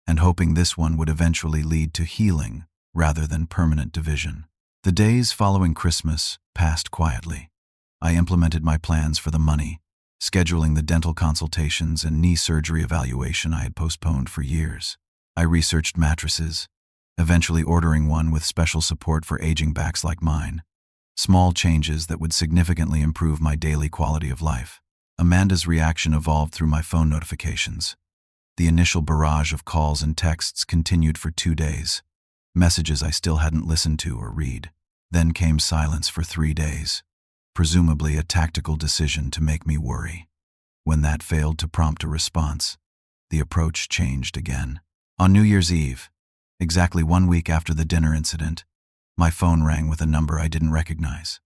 and hoping this one would eventually lead to healing rather than permanent division. The days following Christmas passed quietly. I implemented my plans for the money, scheduling the dental consultations and knee surgery evaluation I had postponed for years. I researched mattresses, eventually ordering one with special support for aging backs like mine. Small changes that would significantly improve my daily quality of life. Amanda's reaction evolved through my phone notifications. The initial barrage of calls and texts continued for 2 days. Messages I still hadn't listened to or read. Then came silence for 3 days. Presumably a tactical decision to make me worry. When that failed to prompt a response, the approach changed again. On New Year's Eve, exactly 1 week after the dinner incident, my phone rang with a number I didn't recognize.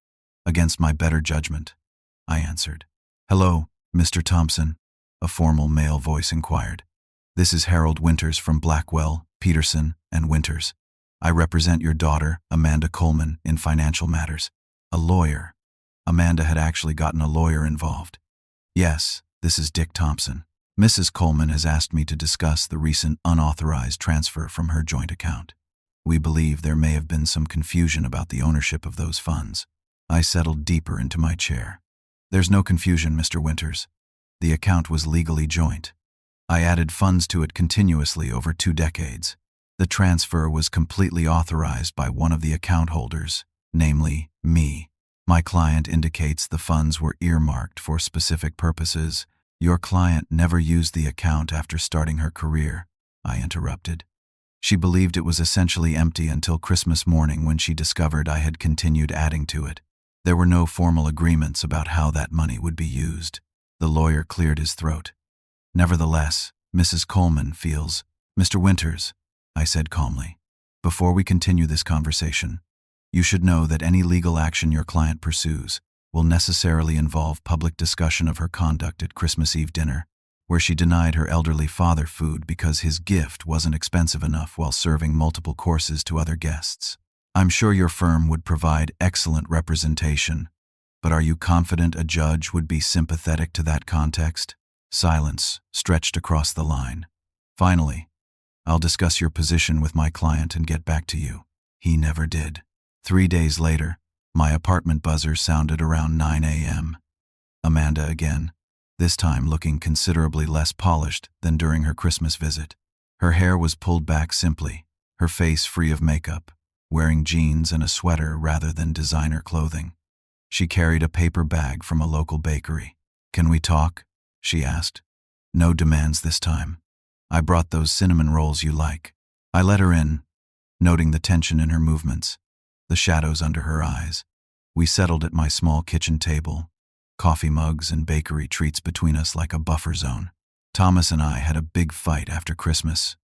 Against my better judgment, I answered. "Hello, Mr. Thompson," a formal male voice inquired. "This is Harold Winters from Blackwell, Peterson, and Winters. I represent your daughter, Amanda Coleman, in financial matters." A lawyer. Amanda had actually gotten a lawyer involved. "Yes, this is Dick Thompson. Mrs. Coleman has asked me to discuss the recent unauthorized transfer from her joint account. We believe there may have been some confusion about the ownership of those funds." I settled deeper into my chair. "There's no confusion, Mr. Winters. The account was legally joint. I added funds to it continuously over 2 decades. The transfer was completely authorized by one of the account holders, namely me. My client indicates the funds were earmarked for specific purposes. Your client never used the account after starting her career," I interrupted. "She believed it was essentially empty until Christmas morning when she discovered I had continued adding to it. There were no formal agreements about how that money would be used." The lawyer cleared his throat. "Nevertheless, Mrs. Coleman feels—" "Mr. Winters," I said calmly, "before we continue this conversation, you should know that any legal action your client pursues will necessarily involve public discussion of her conduct at Christmas Eve dinner, where she denied her elderly father food because his gift wasn't expensive enough while serving multiple courses to other guests. I'm sure your firm would provide excellent representation, but are you confident a judge would be sympathetic to that context?" Silence stretched across the line. "Finally, I'll discuss your position with my client and get back to you." He never did. 3 days later, my apartment buzzer sounded around 9 a.m. Amanda again, this time looking considerably less polished than during her Christmas visit. Her hair was pulled back simply, her face free of makeup, wearing jeans and a sweater rather than designer clothing. She carried a paper bag from a local bakery. "Can we talk?" she asked. "No demands this time. I brought those cinnamon rolls you like." I let her in, noting the tension in her movements, the shadows under her eyes. We settled at my small kitchen table, coffee mugs and bakery treats between us like a buffer zone. "Thomas and I had a big fight after Christmas,"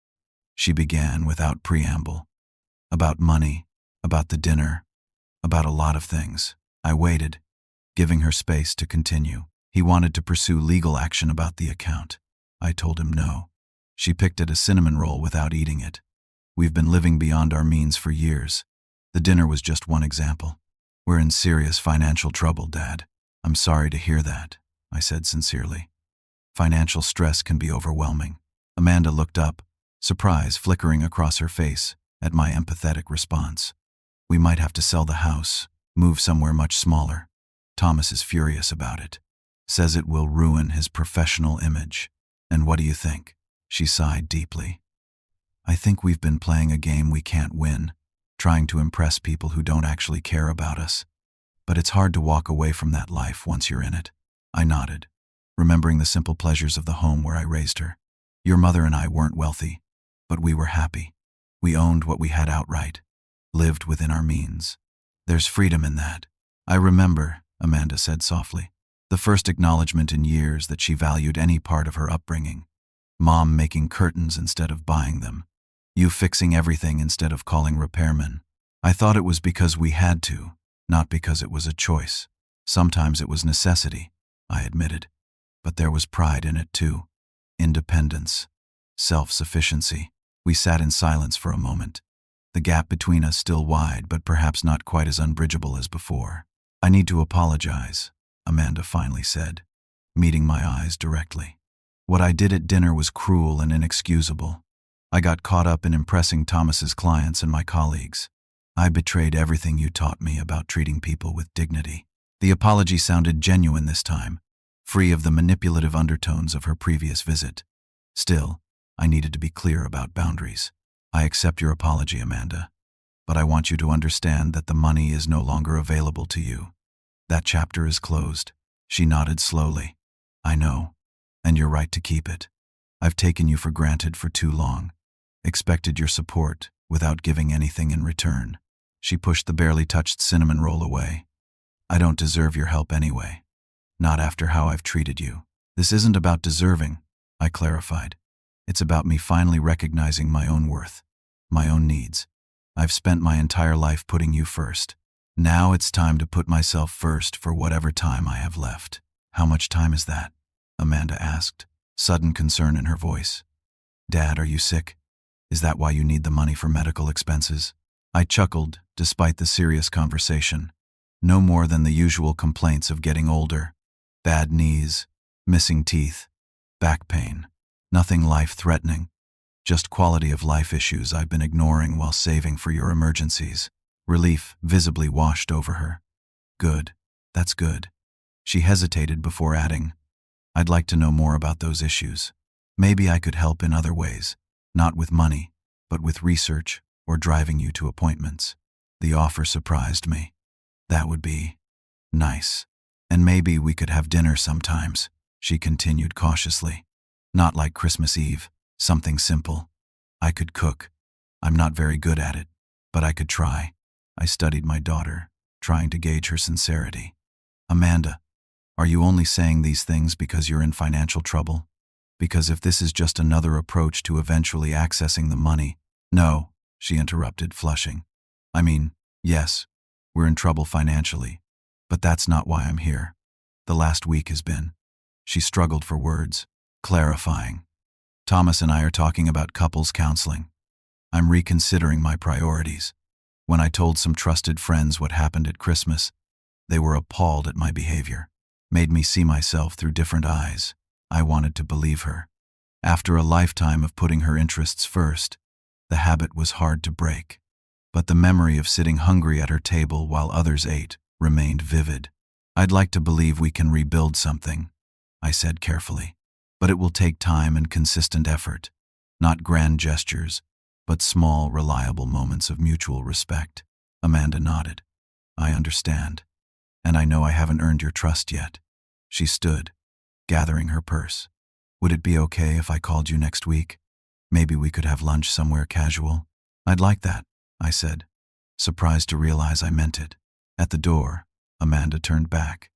she began without preamble. "About money, about the dinner, about a lot of things." I waited, giving her space to continue. "He wanted to pursue legal action about the account. I told him no. She picked at a cinnamon roll without eating it. We've been living beyond our means for years. The dinner was just one example. We're in serious financial trouble, Dad." "I'm sorry to hear that," I said sincerely. "Financial stress can be overwhelming." Amanda looked up, surprise flickering across her face at my empathetic response. "We might have to sell the house, move somewhere much smaller. Thomas is furious about it. Says it will ruin his professional image. And what do you think?" She sighed deeply. "I think we've been playing a game we can't win, trying to impress people who don't actually care about us. But it's hard to walk away from that life once you're in it." I nodded, remembering the simple pleasures of the home where I raised her. "Your mother and I weren't wealthy, but we were happy. We owned what we had outright, lived within our means. There's freedom in that." "I remember," Amanda said softly, "the first acknowledgement in years that she valued any part of her upbringing. Mom making curtains instead of buying them. You fixing everything instead of calling repairmen. I thought it was because we had to, not because it was a choice. Sometimes it was necessity," I admitted. "But there was pride in it too. Independence. Self-sufficiency." We sat in silence for a moment, the gap between us still wide but perhaps not quite as unbridgeable as before. "I need to apologize," Amanda finally said, meeting my eyes directly. What I did at dinner was cruel and inexcusable. I got caught up in impressing Thomas's clients and my colleagues. I betrayed everything you taught me about treating people with dignity. The apology sounded genuine this time, free of the manipulative undertones of her previous visit. Still, I needed to be clear about boundaries. I accept your apology, Amanda, but I want you to understand that the money is no longer available to you. That chapter is closed. She nodded slowly. I know, and you're right to keep it. I've taken you for granted for too long, expected your support without giving anything in return. She pushed the barely touched cinnamon roll away. I don't deserve your help anyway. Not after how I've treated you. This isn't about deserving, I clarified. It's about me finally recognizing my own worth, my own needs. I've spent my entire life putting you first. Now it's time to put myself first for whatever time I have left. How much time is that? Amanda asked, sudden concern in her voice. Dad, are you sick? Is that why you need the money for medical expenses? I chuckled, despite the serious conversation. No more than the usual complaints of getting older. Bad knees, missing teeth, back pain. Nothing life-threatening. Just quality-of-life issues I've been ignoring while saving for your emergencies. Relief visibly washed over her. Good. That's good. She hesitated before adding, I'd like to know more about those issues. Maybe I could help in other ways, not with money, but with research or driving you to appointments. The offer surprised me. That would be nice. And maybe we could have dinner sometimes, she continued cautiously. Not like Christmas Eve, something simple. I could cook. I'm not very good at it, but I could try. I studied my daughter, trying to gauge her sincerity. Amanda, are you only saying these things because you're in financial trouble? Because if this is just another approach to eventually accessing the money— No, she interrupted, flushing. I mean, yes, we're in trouble financially, but that's not why I'm here. The last week has been— She struggled for words, clarifying. Thomas and I are talking about couples counseling. I'm reconsidering my priorities. When I told some trusted friends what happened at Christmas, they were appalled at my behavior. Made me see myself through different eyes. I wanted to believe her. After a lifetime of putting her interests first, the habit was hard to break. But the memory of sitting hungry at her table while others ate remained vivid. I'd like to believe we can rebuild something, I said carefully. But it will take time and consistent effort. Not grand gestures, but small, reliable moments of mutual respect. Amanda nodded. I understand. And I know I haven't earned your trust yet. She stood, gathering her purse. Would it be okay if I called you next week? Maybe we could have lunch somewhere casual? I'd like that, I said, surprised to realize I meant it. At the door, Amanda turned back.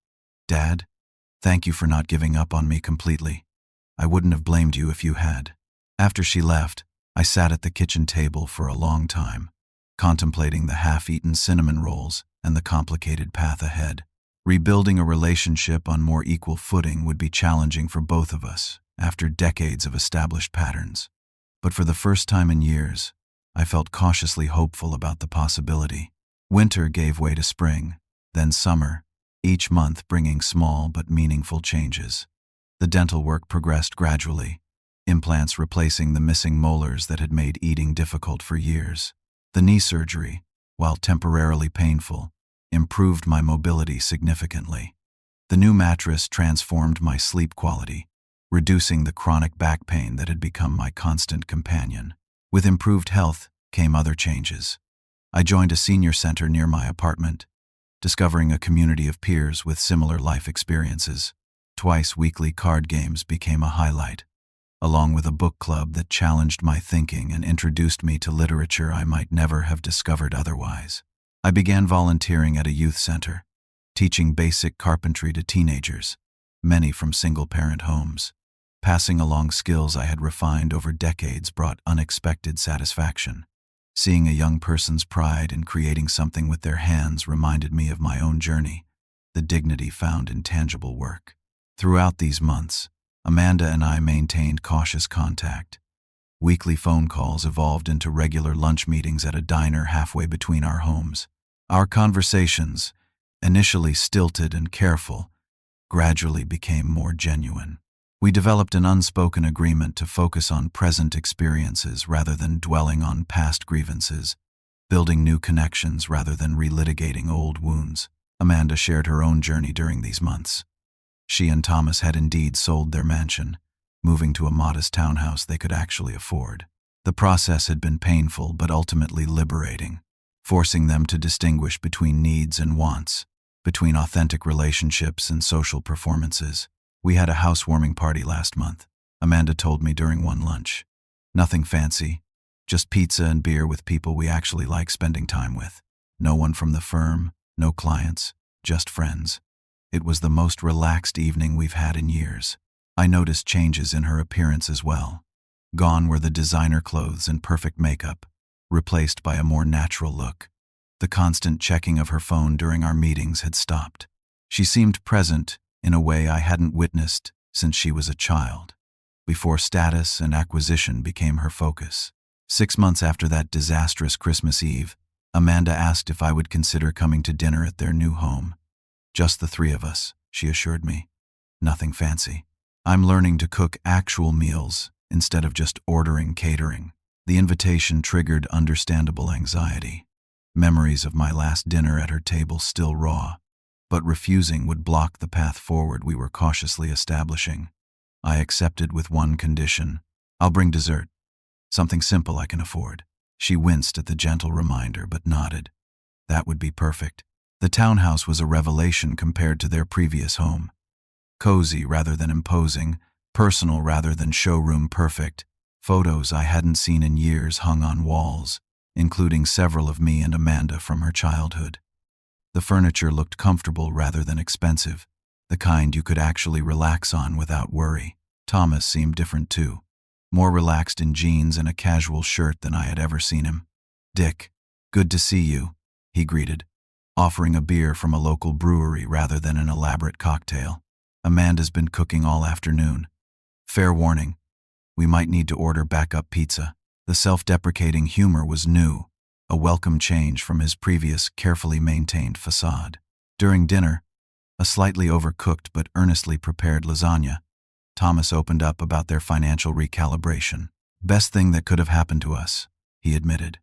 Dad, thank you for not giving up on me completely. I wouldn't have blamed you if you had. After she left, I sat at the kitchen table for a long time, contemplating the half-eaten cinnamon rolls and the complicated path ahead. Rebuilding a relationship on more equal footing would be challenging for both of us after decades of established patterns. But for the first time in years, I felt cautiously hopeful about the possibility. Winter gave way to spring, then summer, each month bringing small but meaningful changes. The dental work progressed gradually, implants replacing the missing molars that had made eating difficult for years. The knee surgery, while temporarily painful, improved my mobility significantly. The new mattress transformed my sleep quality, reducing the chronic back pain that had become my constant companion. With improved health came other changes. I joined a senior center near my apartment, discovering a community of peers with similar life experiences. Twice weekly card games became a highlight, along with a book club that challenged my thinking and introduced me to literature I might never have discovered otherwise. I began volunteering at a youth center, teaching basic carpentry to teenagers, many from single-parent homes. Passing along skills I had refined over decades brought unexpected satisfaction. Seeing a young person's pride in creating something with their hands reminded me of my own journey, the dignity found in tangible work. Throughout these months, Amanda and I maintained cautious contact. Weekly phone calls evolved into regular lunch meetings at a diner halfway between our homes. Our conversations, initially stilted and careful, gradually became more genuine. We developed an unspoken agreement to focus on present experiences rather than dwelling on past grievances, building new connections rather than relitigating old wounds. Amanda shared her own journey during these months. She and Thomas had indeed sold their mansion, moving to a modest townhouse they could actually afford. The process had been painful but ultimately liberating, forcing them to distinguish between needs and wants, between authentic relationships and social performances. We had a housewarming party last month, Amanda told me during one lunch. Nothing fancy, just pizza and beer with people we actually like spending time with. No one from the firm, no clients, just friends. It was the most relaxed evening we've had in years. I noticed changes in her appearance as well. Gone were the designer clothes and perfect makeup, replaced by a more natural look. The constant checking of her phone during our meetings had stopped. She seemed present in a way I hadn't witnessed since she was a child, before status and acquisition became her focus. 6 months after that disastrous Christmas Eve, Amanda asked if I would consider coming to dinner at their new home. Just the three of us, she assured me. Nothing fancy. I'm learning to cook actual meals instead of just ordering catering. The invitation triggered understandable anxiety. Memories of my last dinner at her table still raw, but refusing would block the path forward we were cautiously establishing. I accepted with one condition. I'll bring dessert. Something simple I can afford. She winced at the gentle reminder but nodded. That would be perfect. The townhouse was a revelation compared to their previous home. Cozy rather than imposing, personal rather than showroom perfect. Photos I hadn't seen in years hung on walls, including several of me and Amanda from her childhood. The furniture looked comfortable rather than expensive, the kind you could actually relax on without worry. Thomas seemed different too, more relaxed in jeans and a casual shirt than I had ever seen him. "Dick, good to see you," he greeted, offering a beer from a local brewery rather than an elaborate cocktail. "Amanda's been cooking all afternoon. Fair warning, we might need to order backup pizza." The self-deprecating humor was new, a welcome change from his previous carefully maintained facade. During dinner, a slightly overcooked but earnestly prepared lasagna, Thomas opened up about their financial recalibration. "Best thing that could have happened to us," he admitted.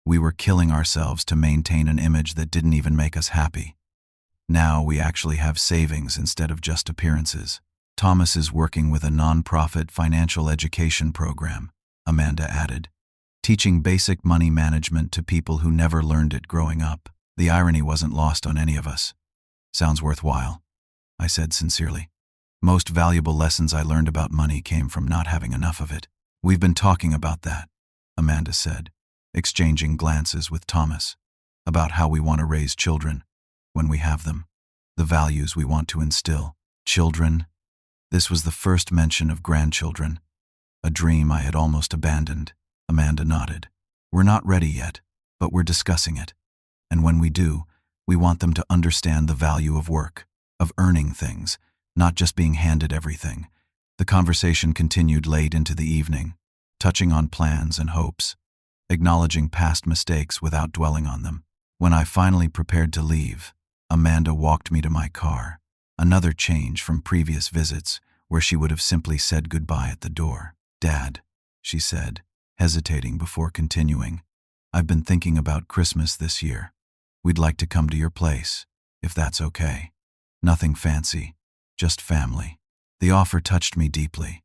"We were killing ourselves to maintain an image that didn't even make us happy. Now we actually have savings instead of just appearances." Thomas is working with a non-profit financial education program, Amanda added, teaching basic money management to people who never learned it growing up. The irony wasn't lost on any of us. "Sounds worthwhile," I said sincerely. "Most valuable lessons I learned about money came from not having enough of it." "We've been talking about that," Amanda said, exchanging glances with Thomas, "about how we want to raise children, when we have them, the values we want to instill." Children? This was the first mention of grandchildren, a dream I had almost abandoned. Amanda nodded. "We're not ready yet, but we're discussing it. And when we do, we want them to understand the value of work, of earning things, not just being handed everything." The conversation continued late into the evening, touching on plans and hopes, acknowledging past mistakes without dwelling on them. When I finally prepared to leave, Amanda walked me to my car, another change from previous visits where she would have simply said goodbye at the door. "Dad," she said, hesitating before continuing, "I've been thinking about Christmas this year. We'd like to come to your place, if that's okay. Nothing fancy, just family." The offer touched me deeply.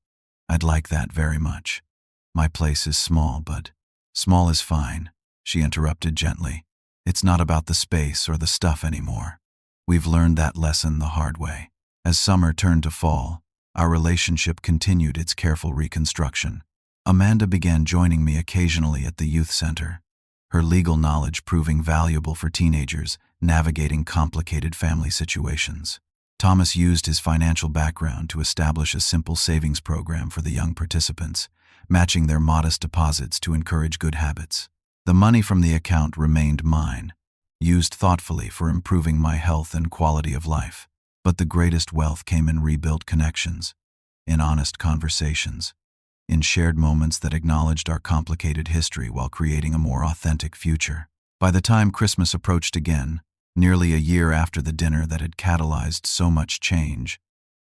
I'd like that very much. "My place is small, but small is fine," she interrupted gently. "It's not about the space or the stuff anymore. We've learned that lesson the hard way." As summer turned to fall, our relationship continued its careful reconstruction. Amanda began joining me occasionally at the youth center, her legal knowledge proving valuable for teenagers navigating complicated family situations. Thomas used his financial background to establish a simple savings program for the young participants, matching their modest deposits to encourage good habits. The money from the account remained mine, used thoughtfully for improving my health and quality of life. But the greatest wealth came in rebuilt connections, in honest conversations, in shared moments that acknowledged our complicated history while creating a more authentic future. By the time Christmas approached again, nearly a year after the dinner that had catalyzed so much change,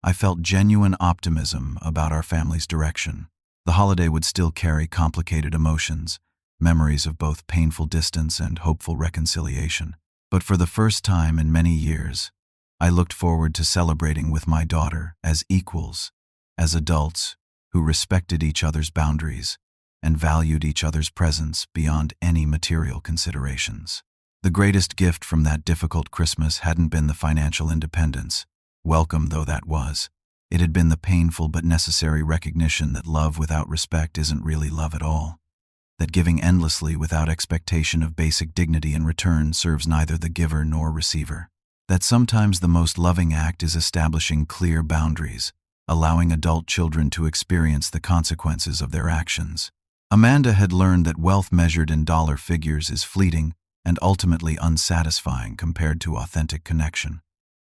I felt genuine optimism about our family's direction. The holiday would still carry complicated emotions, memories of both painful distance and hopeful reconciliation. But for the first time in many years, I looked forward to celebrating with my daughter as equals, as adults who respected each other's boundaries and valued each other's presence beyond any material considerations. The greatest gift from that difficult Christmas hadn't been the financial independence, welcome though that was. It had been the painful but necessary recognition that love without respect isn't really love at all. That giving endlessly without expectation of basic dignity in return serves neither the giver nor receiver. That sometimes the most loving act is establishing clear boundaries, allowing adult children to experience the consequences of their actions. Amanda had learned that wealth measured in dollar figures is fleeting and ultimately unsatisfying compared to authentic connection.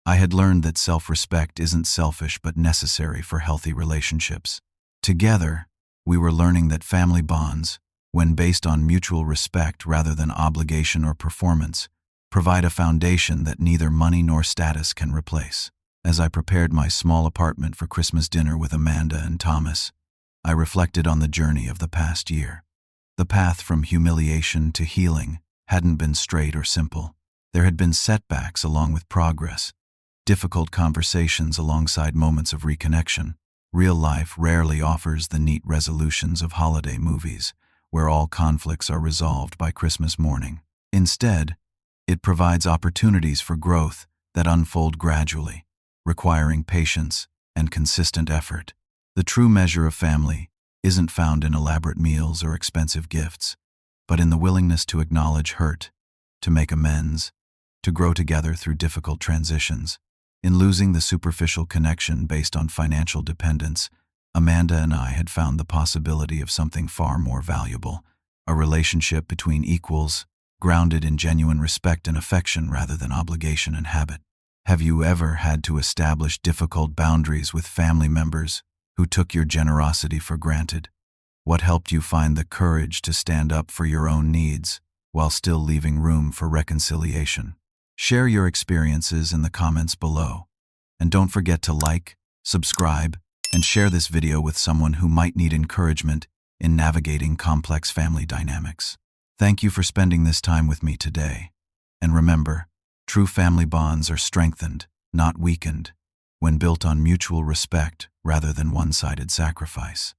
I had learned that self-respect isn't selfish but necessary for healthy relationships. Together, we were learning that family bonds, when based on mutual respect rather than obligation or performance, provide a foundation that neither money nor status can replace. As I prepared my small apartment for Christmas dinner with Amanda and Thomas, I reflected on the journey of the past year. The path from humiliation to healing hadn't been straight or simple. There had been setbacks along with progress, difficult conversations alongside moments of reconnection. Real life rarely offers the neat resolutions of holiday movies, where all conflicts are resolved by Christmas morning. Instead, it provides opportunities for growth that unfold gradually, requiring patience and consistent effort. The true measure of family isn't found in elaborate meals or expensive gifts, but in the willingness to acknowledge hurt, to make amends, to grow together through difficult transitions. In losing the superficial connection based on financial dependence, Amanda and I had found the possibility of something far more valuable, a relationship between equals, grounded in genuine respect and affection rather than obligation and habit. Have you ever had to establish difficult boundaries with family members who took your generosity for granted? What helped you find the courage to stand up for your own needs while still leaving room for reconciliation? Share your experiences in the comments below. And don't forget to like, subscribe, and share this video with someone who might need encouragement in navigating complex family dynamics. Thank you for spending this time with me today. And remember, true family bonds are strengthened, not weakened, when built on mutual respect rather than one-sided sacrifice.